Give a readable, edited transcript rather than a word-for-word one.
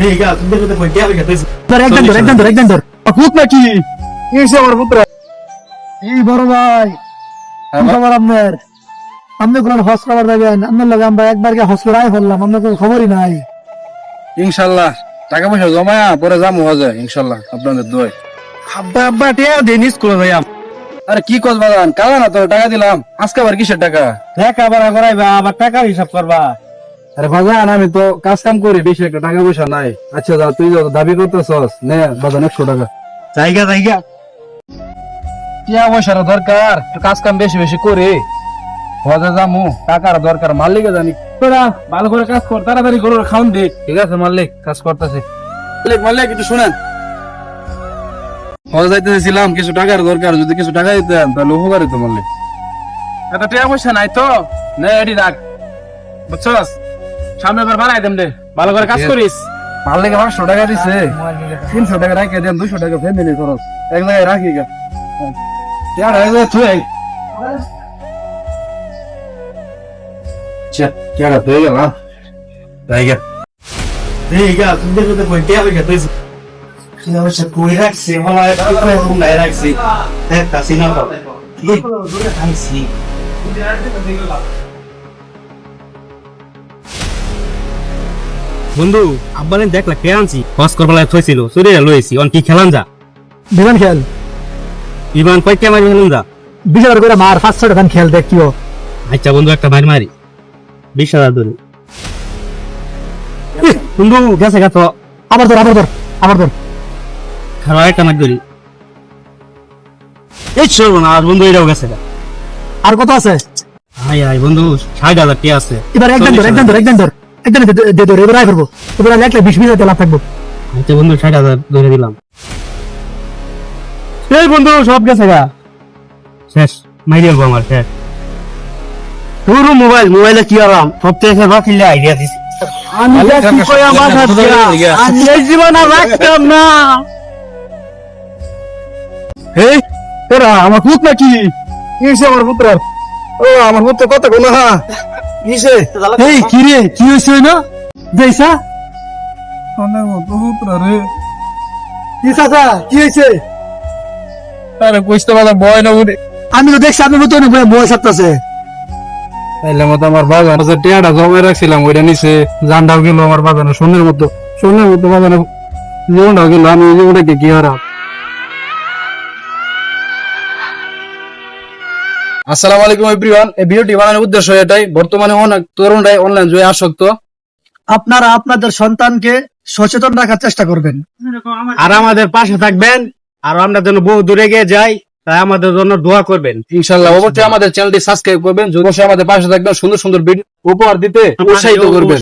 এই গা তুমি দেখতে কই টিয়া হইছে ধর একদম ধর ভূত নাকি এসে আমার পুত্র এই বড় ভাই খবর আপনার আপনি কোন হস খবর দেবেন আপনার লগে আমরা একবার গিয়ে হস করাই ফেললাম আপনার কোনো খবরই নাই। ইনশাল্লাহ টাকা পয়সা জমায়া পরে যাবো হজে ইনশাল্লাহ আপনাদের দোয়। আব্বা আব্বা টিয়া দিন স্কুলে যাই আরে কি কস বাগান কালা না তো টাকা দিলাম আজকে আবার কিসের টাকা? দেখা বাড়া করাইবা আবার টাকার হিসাব করবা। আরে বাগান আমি তো কাজ কাম করি বেশি একটা টাকা পয়সা নাই। আচ্ছা যা তুই যত দাবি করতেছস নে বাগান 100 টাকা জায়গা টিয়া পয়সার দরকার একটু কাজ কাম বেশি বেশি করি হজে যামু টাকার দরকার মালিকে জানি তোরা ভালো করে কাজ কর তাড়াতাড়ি গরুর খাওন দে। ঠিক আছে মালিক কাজ করতেছে। মালিক একটু শুনেন হজে যাইতেছিলাম কিছু টাকার দরকার যদি কিছু টাকা দিতেন তাহলে উপকার হইতো মালিক। এত টাকা পয়সা নাই তো নে এটি রাখ বুঝছস সামনে বার বাড়াই দেন দে ভালো করে কাজ করিস। মালিক 500 টাকা দিছে 300 টাকা রাখে দেন 200 টাকা ফ্যামিলি খরচ এক জায়গায় রাখি গা यार ऐसे तू है क्या क्या करते हो ना रहेगा এই গা তুমি দেখতে কই টিয়া হইছে টিয়া হইছে কই রাখছে মালা কই রুম নাই রাখছি এক কাসিনা তো কি দূরে আইছি বন্ধু আব্বালে দেখলা কে আনছি হস করবালায় থইছিল সুরিয়া লইছি অন কি খেলাম যা বিমান খেল ইমান কয় কে মারি খেলাম যা 20,000 করে মার 500 টাকা খেল দেখ কিও। আচ্ছা বন্ধু একটা মারি মারি 20,000 ধরে বন্ধু গেছে গা তো আবার ধর খারাপ একটা মার ধরি এই চলবো না আর বন্ধু এটাও গেছে গা আর কত আছে আয় আয় বন্ধু 60,000 টি আছে এবার একদম ধর দে ধর এবার আই করব এবার লাগলে 20,000 লাভ থাকবো। আচ্ছা বন্ধু 60,000 ধরে দিলাম এই বন্ধু সব গেছে গা শেষ মাইরে আমার শেষ পুরো মোবাইলে কি আরাম সব থেকে বাকিলে আইডিয়া দিছি আমি কি কই আমার আমি এই জীবন আর রাখতাম না। এই তোরা আমার পুত নাকি এসে আমার পুত্র ও আমার পুত্র কত গুণ হা কিসে এই কি রে কি হইছে না দেইসা অনেক পুত্র রে কি চাচা কি হইছে আরে কইতে বাবা বয় না উনি আমি তো দেখছি আপনি মতো অনেক বয়স আছে তাইলে মতো আমার বাগান আছে টিয়াটা জমাই রাখছিলাম ওইটা নিচে জানটাও গেল আমার বাগানে সোনের মতো বাগানে জীবনটাও গেল আমি জীবনটাকে কি হারাম। আসসালামু আলাইকুম এভরিওয়ান এই ভিডিওটি বানানোর উদ্দেশ্য এটাই বর্তমানে অনেক তরুণরাই অনলাইন জুয়ে আসক্ত। আপনারা আপনাদের সন্তানকে সচেতন রাখার চেষ্টা করবেন আর আমাদের পাশে থাকবেন আর আমরা যেন বহু দূরে গিয়ে যাই তাই আমাদের জন্য দোয়া করবেন ইনশাআল্লাহ অবশ্যই আমাদের চ্যানেলটি সাবস্ক্রাইব করবেন অবশ্যই আমাদের পাশে থাকবেন সুন্দর সুন্দর ভিডিও উপহার দিতে উৎসাহিত করবেন।